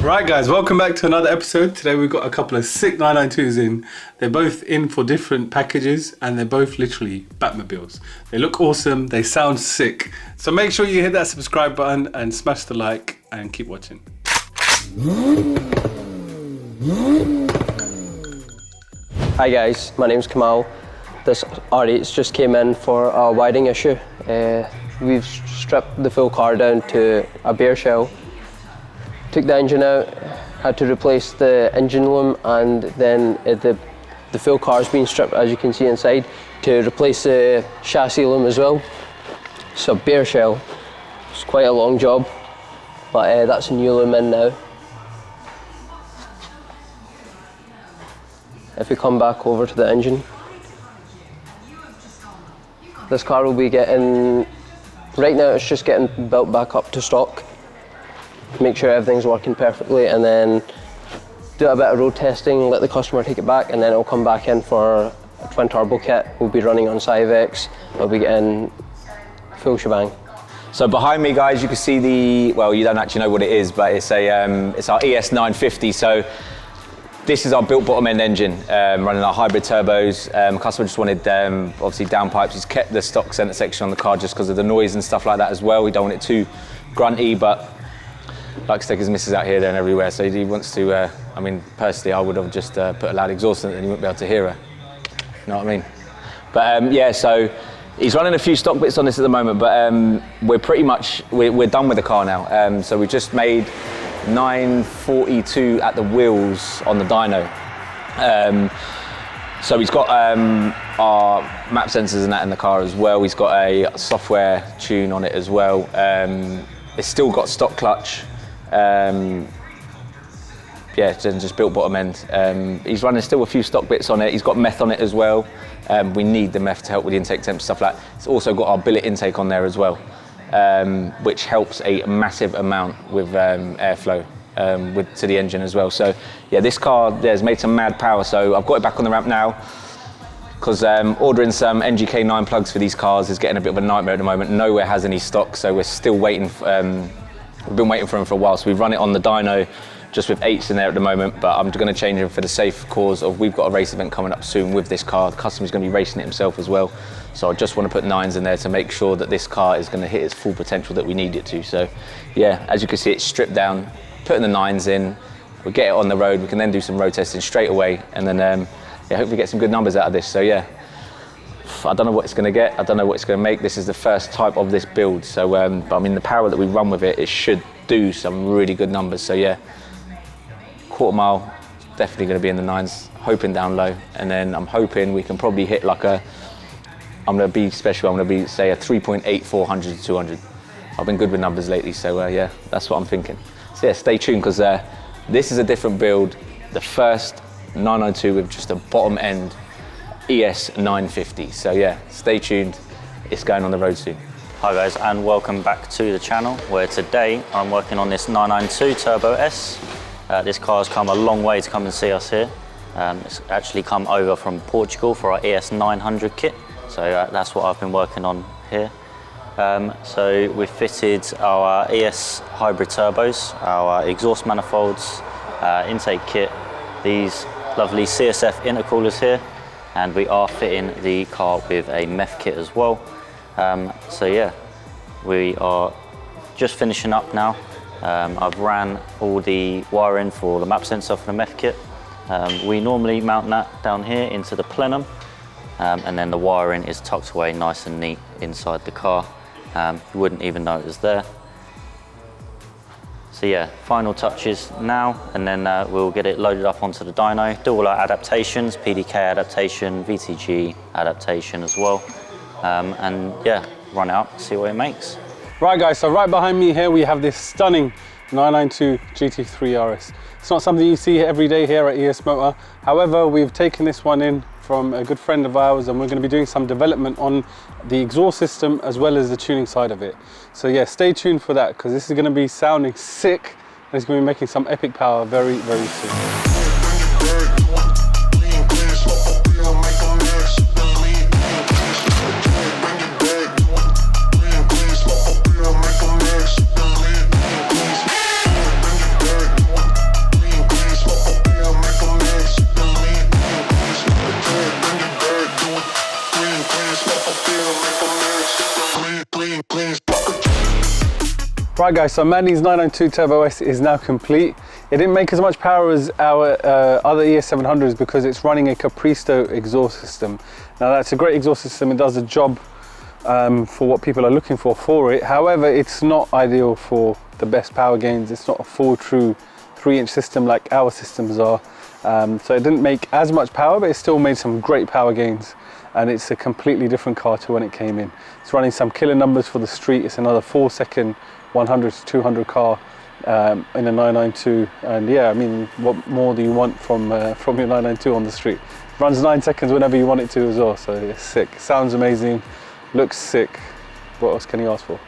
Right guys, welcome back to another episode. Today we've got a couple of sick 992s in. They're both in for different packages and they're both literally Batmobiles. They look awesome, they sound sick. So make sure you hit that subscribe button and smash the like and keep watching. Hi guys, my name's Kamal. This R8's just came in for a wiring issue. We've stripped the full car down to a bare shell. Took the engine out, had to replace the engine loom, and then the full car's been stripped, as you can see inside, to replace the chassis loom as well. So bare shell. It's quite a long job, but that's a new loom in now. If we come back over to the engine, this car will be getting, right now it's just getting built back up to stock. Make sure everything's working perfectly and then do a bit of road testing, let the customer take it back, and then it'll come back in for a twin turbo kit. We'll be running on Cyvex, we'll be getting full shebang. So behind me guys, you can see the, well, you don't actually know what it is, but it's our ES950. So this is our built bottom end engine, running our hybrid turbos. Customer just wanted obviously downpipes. He's kept the stock centre section on the car just because of the noise and stuff like that as well. We don't want it too grunty, but likes to take his missus out here, there and everywhere, so he wants to, I mean, personally, I would have just put a loud exhaust in it and he wouldn't be able to hear her. You know what I mean? But yeah, so he's running a few stock bits on this at the moment, but we're pretty much, we're done with the car now. So we just made 942 at the wheels on the dyno. So he's got our map sensors and that in the car as well. He's got a software tune on it as well. It's still got stock clutch. Yeah, just built bottom end. He's running still a few stock bits on it. He's got meth on it as well. We need the meth to help with the intake temp, stuff like that. It's also got our billet intake on there as well, which helps a massive amount with airflow to the engine as well. So yeah, this car has made some mad power. So I've got it back on the ramp now because ordering some NGK 9 plugs for these cars is getting a bit of a nightmare at the moment. Nowhere has any stock, so we're still waiting. We've been waiting for them for a while, so we've run it on the dyno just with 8s in there at the moment, but I'm going to change them for the safe cause of we've got a race event coming up soon with this car. The customer's going to be racing it himself as well, so I just want to put 9s in there to make sure that this car is going to hit its full potential that we need it to. So yeah, as you can see, it's stripped down, putting the 9s in, we'll get it on the road, we can then do some road testing straight away, and then yeah, hopefully get some good numbers out of this. So yeah, I don't know what it's going to get, I don't know what it's going to make. This is the first type of this build, so but I mean the power that we run with it, it should do some really good numbers. So yeah, quarter mile, definitely going to be in the 9s, hoping down low, and then I'm hoping we can probably hit like a, I'm going to be special, I'm going to be say a 3.8 400 to 200. I've been good with numbers lately, so yeah, that's what I'm thinking. So yeah, stay tuned because this is a different build, the first 992 with just a bottom end ES950. So yeah, stay tuned, it's going on the road soon. Hi guys, and welcome back to the channel, where today I'm working on this 992 Turbo S. This car's come a long way to come and see us here. It's actually come over from Portugal for our ES900 kit, so that's what I've been working on here. So we've fitted our ES hybrid turbos, our exhaust manifolds, intake kit, these lovely CSF intercoolers here, and we are fitting the car with a MEF kit as well. So yeah, we are just finishing up now. I've ran all the wiring for the map sensor for the MEF kit. We normally mount that down here into the plenum, and then the wiring is tucked away nice and neat inside the car. You wouldn't even know it was there. So yeah, final touches now, and then we'll get it loaded up onto the dyno, do all our adaptations, PDK adaptation, VTG adaptation as well, and yeah, run it up, see what it makes. Right guys, so right behind me here we have this stunning 992 GT3 RS. It's not something you see every day here at ES Motor. However, we've taken this one in from a good friend of ours, and we're going to be doing some development on the exhaust system as well as the tuning side of it. So yeah, stay tuned for that, because this is going to be sounding sick and it's going to be making some epic power very, very soon. Right guys, so Manny's 992 Turbo S is now complete. It didn't make as much power as our other ES700s because it's running a Capristo exhaust system. Now that's a great exhaust system, it does a job for what people are looking for it. However, it's not ideal for the best power gains. It's not a full true 3-inch system like our systems are. So it didn't make as much power, but it still made some great power gains. And it's a completely different car to when it came in. It's running some killer numbers for the street. It's another 4-second 100 to 200 car in a 992, and yeah, I mean, what more do you want from your 992 on the street? Runs 9 seconds whenever you want it to as well, so it's sick. Sounds amazing, looks sick. What else can you ask for?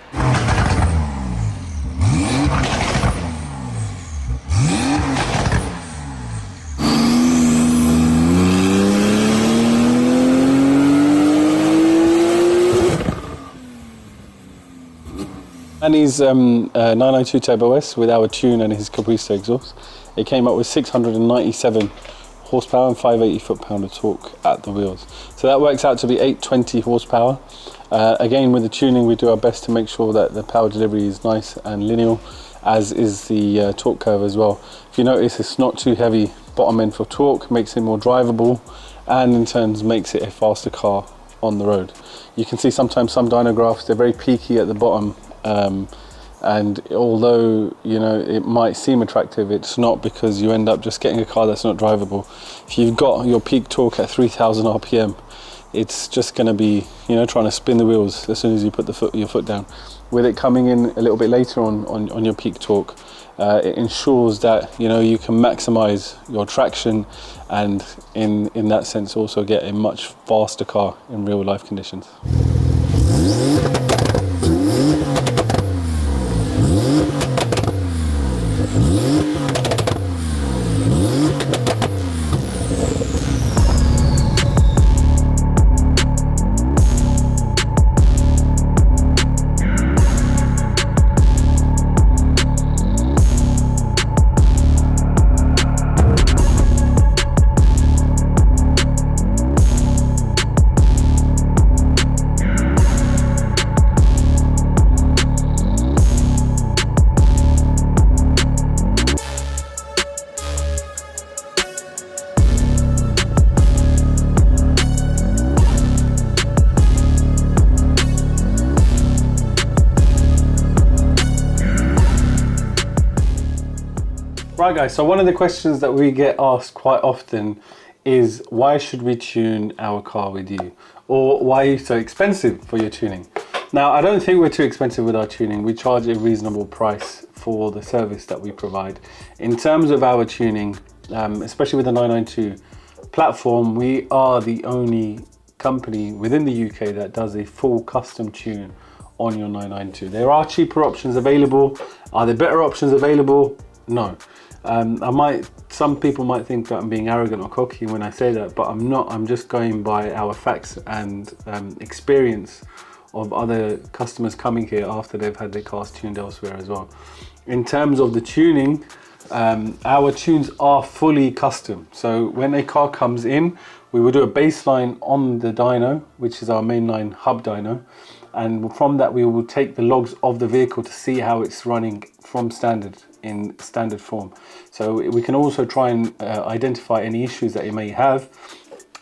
And his 992 Turbo S with our tune and his Capristo exhaust. It came up with 697 horsepower and 580 foot-pound of torque at the wheels. So that works out to be 820 horsepower. Again, with the tuning, we do our best to make sure that the power delivery is nice and linear, as is the torque curve as well. If you notice, it's not too heavy bottom end for torque, makes it more drivable, and in turn makes it a faster car on the road. You can see sometimes some dyno graphs, they're very peaky at the bottom. And although, you know, it might seem attractive, it's not, because you end up just getting a car that's not drivable. If you've got your peak torque at 3000 RPM, it's just going to be, you know, trying to spin the wheels as soon as you put your foot down. With it coming in a little bit later on your peak torque, it ensures that, you know, you can maximize your traction, and in that sense also get a much faster car in real life conditions. Right guys, so one of the questions that we get asked quite often is, why should we tune our car with you? Or why are you so expensive for your tuning? Now, I don't think we're too expensive with our tuning. We charge a reasonable price for the service that we provide. In terms of our tuning, especially with the 992 platform, we are the only company within the UK that does a full custom tune on your 992. There are cheaper options available. Are there better options available? No. Some people might think that I'm being arrogant or cocky when I say that, but I'm not. I'm just going by our facts and experience of other customers coming here after they've had their cars tuned elsewhere as well. In terms of the tuning, our tunes are fully custom. So when a car comes in, we will do a baseline on the dyno, which is our mainline hub dyno, and from that we will take the logs of the vehicle to see how it's running from standard, in standard form. So we can also try and identify any issues that it may have,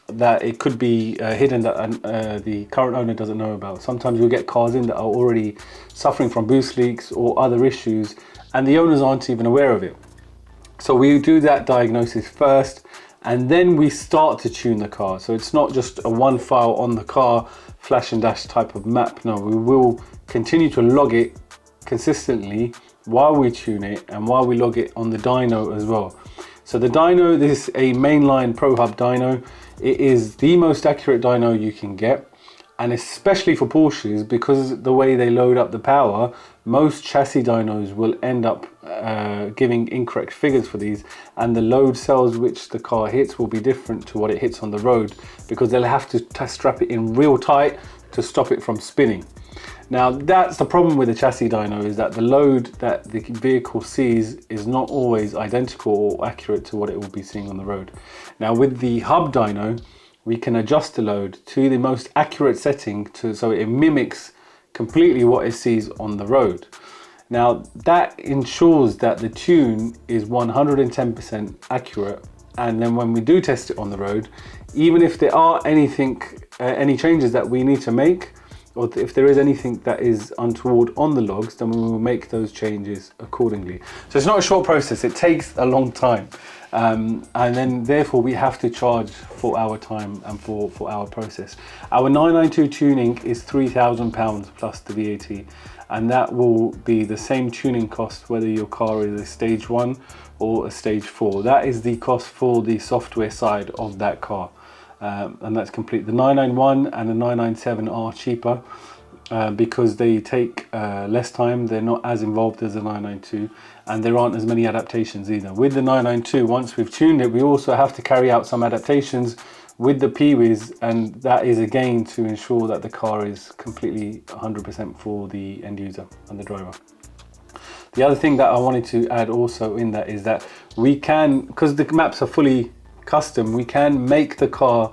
that it could be hidden that the current owner doesn't know about. Sometimes you'll get cars in that are already suffering from boost leaks or other issues, and the owners aren't even aware of it. So we do that diagnosis first, and then we start to tune the car. So it's not just a one file on the car, flash and dash type of map. No, we will continue to log it consistently while we tune it, and while we log it on the dyno as well. So the dyno, this is a mainline Pro Hub dyno. It is the most accurate dyno you can get, and especially for Porsches, because the way they load up the power, most chassis dynos will end up giving incorrect figures for these, and the load cells which the car hits will be different to what it hits on the road, because they'll have to strap it in real tight to stop it from spinning. Now that's the problem with the chassis dyno, is that the load that the vehicle sees is not always identical or accurate to what it will be seeing on the road. Now with the hub dyno, we can adjust the load to the most accurate setting so it mimics completely what it sees on the road. Now that ensures that the tune is 110% accurate, and then when we do test it on the road, even if there are any changes that we need to make, or if there is anything that is untoward on the logs, then we will make those changes accordingly. So it's not a short process, it takes a long time. And then therefore we have to charge for our time and for our process. Our 992 tuning is £3,000 plus the VAT, and that will be the same tuning cost whether your car is a stage 1 or a stage 4. That is the cost for the software side of that car. And that's complete. The 991 and the 997 are cheaper because they take less time. They're not as involved as the 992, and there aren't as many adaptations either. With the 992, once we've tuned it, we also have to carry out some adaptations with the P-Wiz, and that is again to ensure that the car is completely 100% for the end user and the driver. The other thing that I wanted to add also in that is that we can, because the maps are fully custom, we can make the car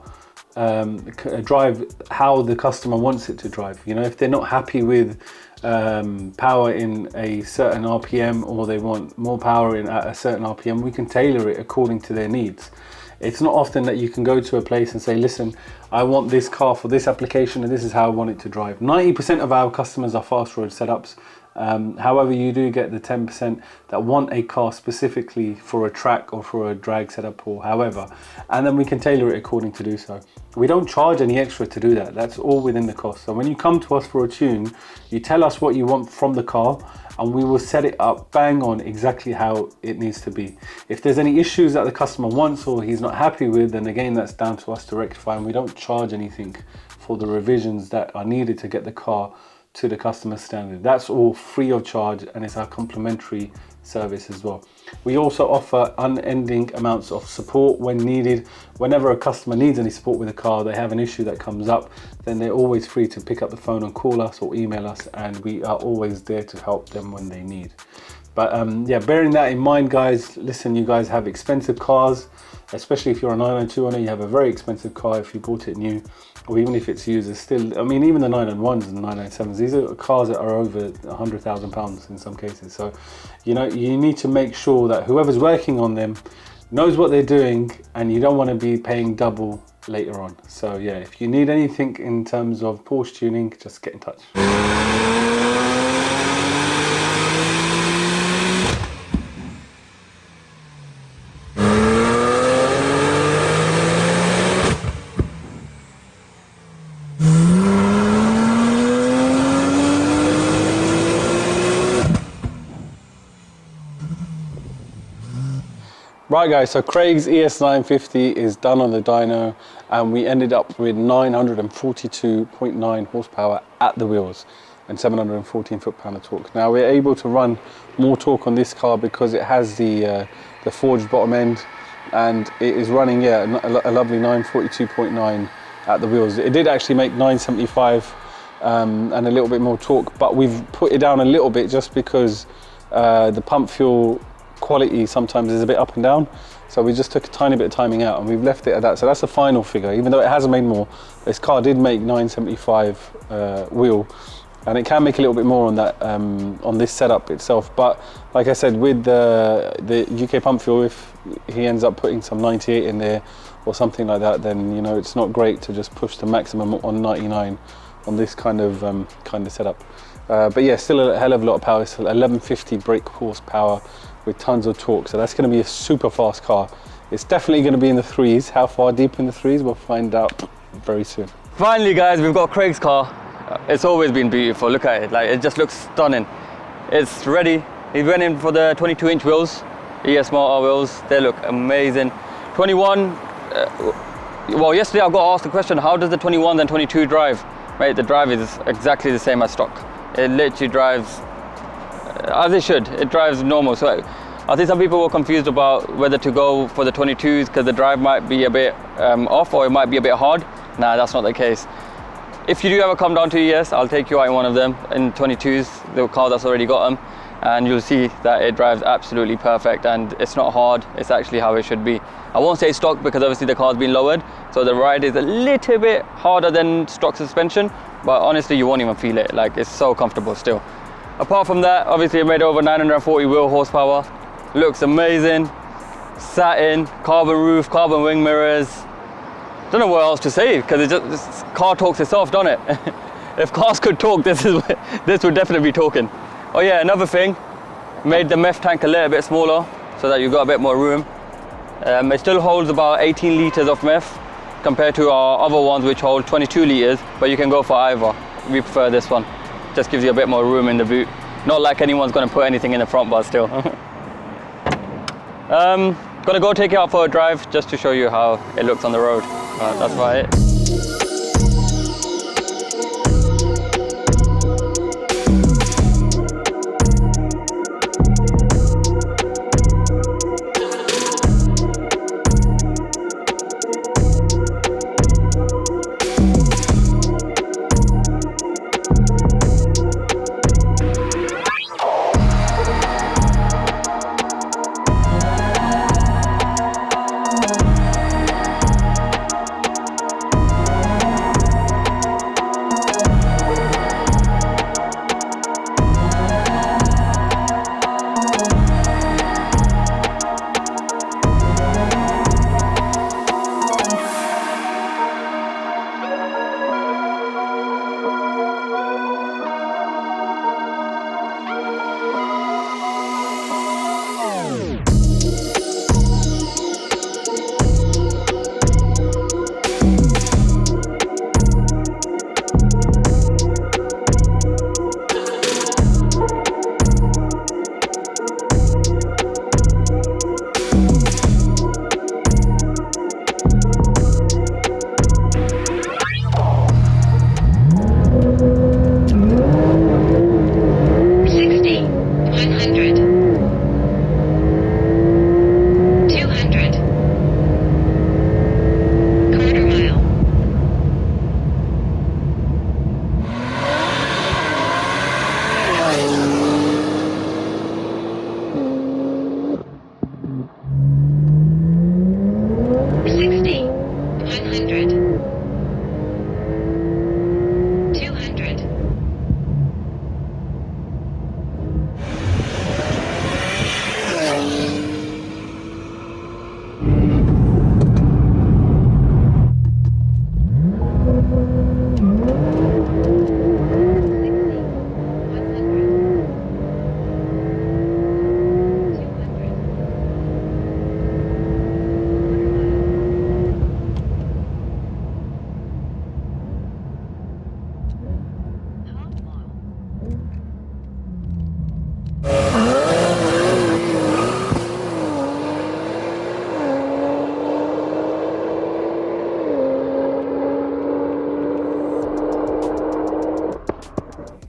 drive how the customer wants it to drive. You know, if they're not happy with power in a certain RPM, or they want more power in at a certain RPM, we can tailor it according to their needs. It's not often that you can go to a place and say, listen, I want this car for this application and this is how I want it to drive. 90% of our customers are fast road setups. However, you do get the 10% that want a car specifically for a track or for a drag setup or however, and then we can tailor it according to do so. We don't charge any extra to do that. That's all within the cost. So when you come to us for a tune, you tell us what you want from the car, and we will set it up bang on exactly how it needs to be. If there's any issues that the customer wants or he's not happy with, then again, that's down to us to rectify, and we don't charge anything for the revisions that are needed to get the car to the customer standard. That's all free of charge, and it's our complimentary service as well. We also offer unending amounts of support when needed. Whenever a customer needs any support with a car, they have an issue that comes up, then they're always free to pick up the phone and call us or email us, and we are always there to help them when they need. But yeah, bearing that in mind, guys, listen, you guys have expensive cars, especially if you're a 992 owner, you have a very expensive car if you bought it new, or even if it's used. It's still, I mean, even the 991s and the 997s, these are cars that are over £100,000 in some cases. So, you know, you need to make sure that whoever's working on them knows what they're doing, and you don't want to be paying double later on. So yeah, if you need anything in terms of Porsche tuning, just get in touch. Right guys, so Craig's ES950 is done on the dyno, and we ended up with 942.9 horsepower at the wheels and 714 foot-pound of torque. Now we're able to run more torque on this car because it has the forged bottom end, and it is running, yeah, a lovely 942.9 at the wheels. It did actually make 975 and a little bit more torque, but we've put it down a little bit just because the pump fuel quality sometimes is a bit up and down, so we just took a tiny bit of timing out and we've left it at that. So that's the final figure, even though it hasn't made more. This car did make 975 wheel, and it can make a little bit more on that on this setup itself. But like I said, with the UK pump fuel, if he ends up putting some 98 in there or something like that, then you know it's not great to just push the maximum on 99 on this kind of setup. But yeah, still a hell of a lot of power. It's 1150 brake horsepower with tons of torque, so that's going to be a super fast car. It's definitely going to be in the threes. How far deep in the threes, we'll find out very soon. Finally guys, we've got Craig's car. It's always been beautiful, look at it, like it just looks stunning. It's ready. He went in for the 22-inch wheels, ESMOTOR wheels, they look amazing. 21, well yesterday I got asked the question, how does the 21 and 22 drive? Mate, the drive is exactly the same as stock. It literally drives as it should. It drives normal. So I think some people were confused about whether to go for the 22s because the drive might be a bit off, or it might be a bit hard. Nah, that's not the case. If you do ever come down to ES, I'll take you out in one of them in 22s, the car that's already got them, and you'll see that it drives absolutely perfect, and it's not hard. It's actually how it should be. I won't say stock because obviously the car's been lowered, so the ride is a little bit harder than stock suspension, but honestly you won't even feel it. Like, it's so comfortable still. Apart from that, obviously it made over 940 wheel horsepower. Looks amazing. Satin, carbon roof, carbon wing mirrors. Don't know what else to say because this car talks itself, doesn't it? If cars could talk, this would definitely be talking. Oh yeah, another thing, made the MEF tank a little bit smaller so that you've got a bit more room. It still holds about 18 litres of MEF compared to our other ones which hold 22 litres, but you can go for either. We prefer this one. Just gives you a bit more room in the boot. Not like anyone's going to put anything in the front, but still. Gonna go take it out for a drive just to show you how it looks on the road. That's about it.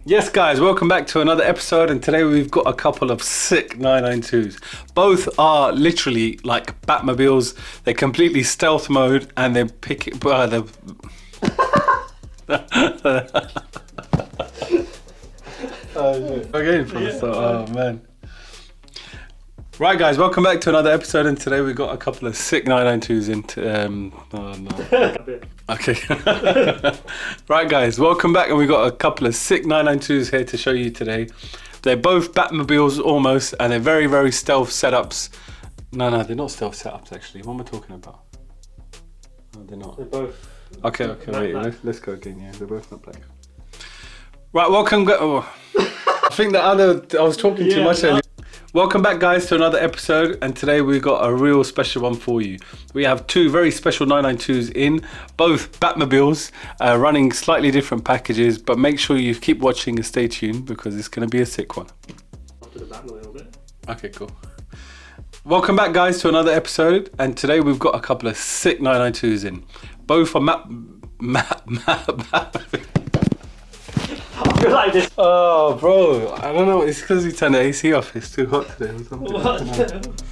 Yes guys, welcome back to another episode, and today we've got a couple of sick 992s. Both are literally like Batmobiles. They're completely stealth mode and they're picking... Again from the start, oh man. Right guys, welcome back to another episode, and today we've got a couple of sick 992s in... oh no. Okay. Right guys, welcome back, and we've got a couple of sick 992s here to show you today. They're both Batmobiles almost, and they're very, very stealth setups. No, they're not stealth setups actually. What am I talking about? No, they're not. They're both. Okay, wait, let's go again, yeah. They're both not black. Right, welcome. I think I was talking too much earlier. Welcome back guys to another episode, and today we've got a real special one for you. We have two very special 992s in, both Batmobiles, running slightly different packages, but make sure you keep watching and stay tuned because it's going to be a sick one. After the Batmobile a little bit. Okay, cool. Welcome back guys to another episode, and today we've got a couple of sick 992s in. Both are I feel like this. Oh bro, I don't know, it's because we turned the AC off, it's too hot today or something. What?